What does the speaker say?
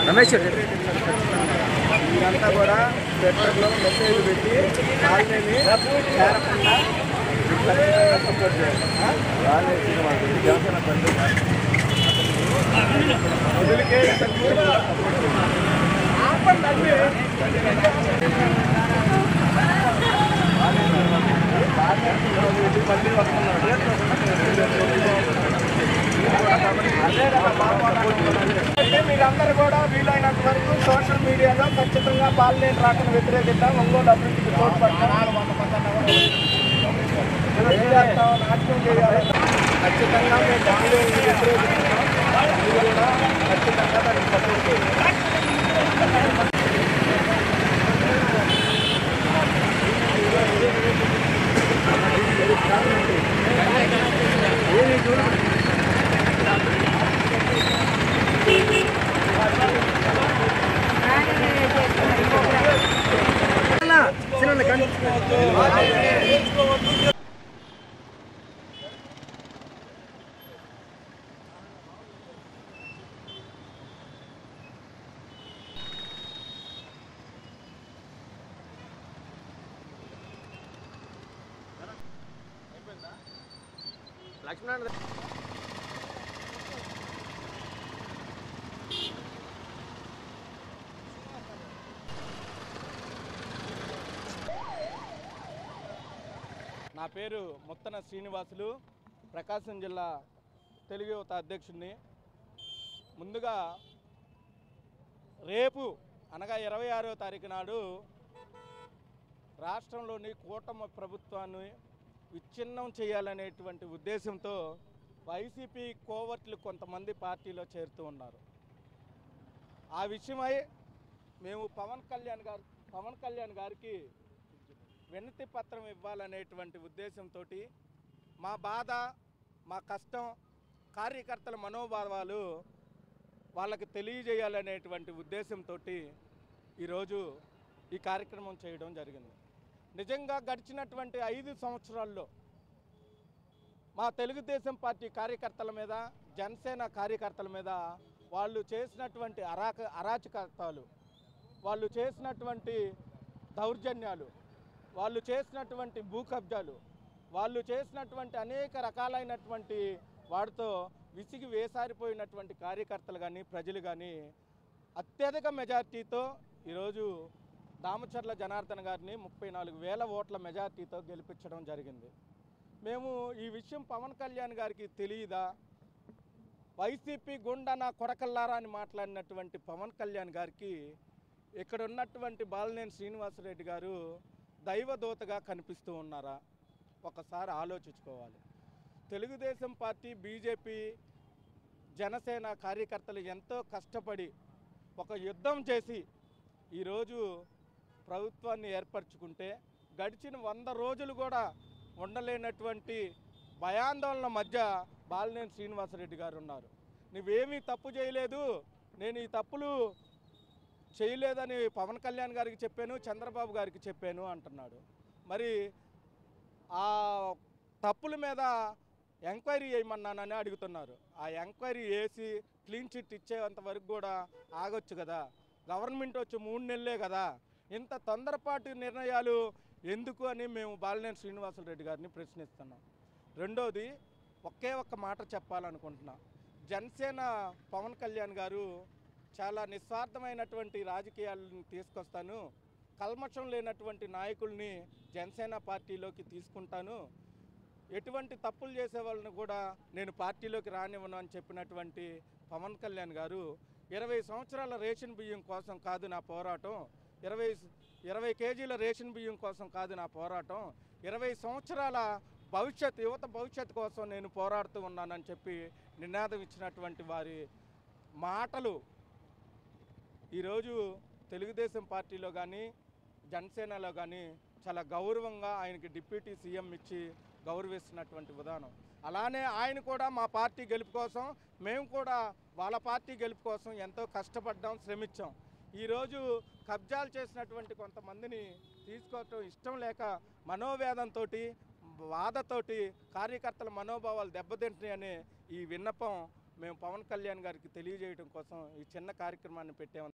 రమేష్ ఇదంతా కూడా ట్విట్టర్లో మెసేజ్ పెట్టి వాళ్ళని చేరకుండా సపోర్ట్ చేయాలి. జనసేన వదిలికే మళ్ళీ వస్తున్నాడు. మీరందరూ కూడా వీలైనంత వరకు సోషల్ మీడియాలో ఖచ్చితంగా బాలినేని రాకను వ్యతిరేకిద్దాం. ఒంగోలు అభివృద్ధికి తోడ్పడతాం. నాట్యం చేయాలి. ఖచ్చితంగా మేము బాలినేని వ్యతిరేకిస్తున్నాం. మీరు కూడా ఖచ్చితంగా దానికి సపోర్ట్ చేయాలి. లక్ష్మణ నా పేరు ముత్తన శ్రీనివాసులు, ప్రకాశం జిల్లా తెలుగు యువత అధ్యక్షుడిని. ముందుగా రేపు అనగా 26వ తారీఖు నాడు రాష్ట్రంలోని కూటమి ప్రభుత్వాన్ని విచ్ఛిన్నం చేయాలనేటువంటి ఉద్దేశంతో వైసీపీ కోవర్ట్లు కొంతమంది పార్టీలో చేరుతూ ఉన్నారు. ఆ విషయమై మేము పవన్ కళ్యాణ్ గారికి వినతి పత్రం ఇవ్వాలనేటువంటి ఉద్దేశంతో మా బాధ, మా కష్టం, కార్యకర్తల మనోభావాలు వాళ్ళకి తెలియజేయాలనేటువంటి ఉద్దేశంతో ఈరోజు ఈ కార్యక్రమం చేయడం జరిగింది. నిజంగా గడిచినటువంటి 5 సంవత్సరాల్లో మా తెలుగుదేశం పార్టీ కార్యకర్తల మీద, జనసేన కార్యకర్తల మీద వాళ్ళు చేసినటువంటి అరాచకత్వాలు, వాళ్ళు చేసినటువంటి దౌర్జన్యాలు, వాళ్ళు చేసినటువంటి భూ కబ్జాలు, వాళ్ళు చేసినటువంటి అనేక రకాలైనటువంటి వాటితో విసిగి వేసారిపోయినటువంటి కార్యకర్తలు కానీ ప్రజలు కానీ అత్యధిక మెజార్టీతో ఈరోజు దామచర్ల జనార్దన్ గారిని 34,000 ఓట్ల మెజార్టీతో గెలిపించడం జరిగింది. మేము ఈ విషయం పవన్ కళ్యాణ్ గారికి తెలియదా? వైసీపీ గుండా కొడకల్లారా అని మాట్లాడినటువంటి పవన్ కళ్యాణ్ గారికి ఇక్కడ ఉన్నటువంటి బాలినేని శ్రీనివాసరెడ్డి గారు దైవదూతగా కనిపిస్తూ ఉన్నారా? ఒకసారి ఆలోచించుకోవాలి. తెలుగుదేశం పార్టీ, బీజేపీ, జనసేన కార్యకర్తలు ఎంతో కష్టపడి ఒక యుద్ధం చేసి ఈరోజు ప్రభుత్వాన్ని ఏర్పరచుకుంటే గడిచిన 100 రోజులు కూడా ఉండలేనటువంటి భయాందోళన మధ్య బాలినేని శ్రీనివాసరెడ్డి గారు ఉన్నారు. నువ్వేమీ తప్పు చేయలేదు, నేను ఈ తప్పులు చేయలేదని పవన్ కళ్యాణ్ గారికి చెప్పాను, చంద్రబాబు గారికి చెప్పాను అంటున్నాడు. మరి ఆ తప్పుల మీద ఎంక్వైరీ చేయమన్నానని అడుగుతున్నారు. ఆ ఎంక్వైరీ వేసి క్లీన్ చిట్ ఇచ్చేంత వరకు కూడా ఆగొచ్చు కదా. గవర్నమెంట్ వచ్చి 3 నెలలే కదా, ఇంత తొందరపాటు నిర్ణయాలు ఎందుకు అని మేము బాలినేని శ్రీనివాసరెడ్డి గారిని ప్రశ్నిస్తున్నాం. రెండోది, ఒక్క మాట చెప్పాలనుకుంటున్నా. జనసేన పవన్ కళ్యాణ్ గారు చాలా నిస్వార్థమైనటువంటి రాజకీయాలను తీసుకొస్తాను, కల్మషం లేనటువంటి నాయకుల్ని జనసేన పార్టీలోకి తీసుకుంటాను, ఎటువంటి తప్పులు చేసే వాళ్ళని కూడా నేను పార్టీలోకి రానివ్వను అని చెప్పినటువంటి పవన్ కళ్యాణ్ గారు 20 సంవత్సరాల రేషన్ బియ్యం కోసం కాదు నా పోరాటం, 20 కేజీల రేషన్ బియ్యం కోసం కాదు నా పోరాటం, 20 సంవత్సరాల యువత భవిష్యత్తు కోసం నేను పోరాడుతూ ఉన్నానని చెప్పి నినాదం ఇచ్చినటువంటి వారి మాటలు ఈరోజు తెలుగుదేశం పార్టీలో కానీ జనసేనలో కానీ చాలా గౌరవంగా ఆయనకి డిప్యూటీ సీఎం ఇచ్చి గౌరవిస్తున్నటువంటి విధానం. అలానే ఆయన కూడా మా పార్టీ గెలుపు కోసం, మేము కూడా వాళ్ళ పార్టీ గెలుపు కోసం ఎంతో కష్టపడ్డాం, శ్రమించాం. ఈరోజు కబ్జాలు చేసినటువంటి కొంతమందిని తీసుకోవటం ఇష్టం లేక మనోవేదంతో, బాధతోటి కార్యకర్తల మనోభావాలు దెబ్బతింటున్నాయని ఈ విన్నపం మేము పవన్ కళ్యాణ్ గారికి తెలియజేయడం కోసం ఈ చిన్న కార్యక్రమాన్ని పెట్టాము.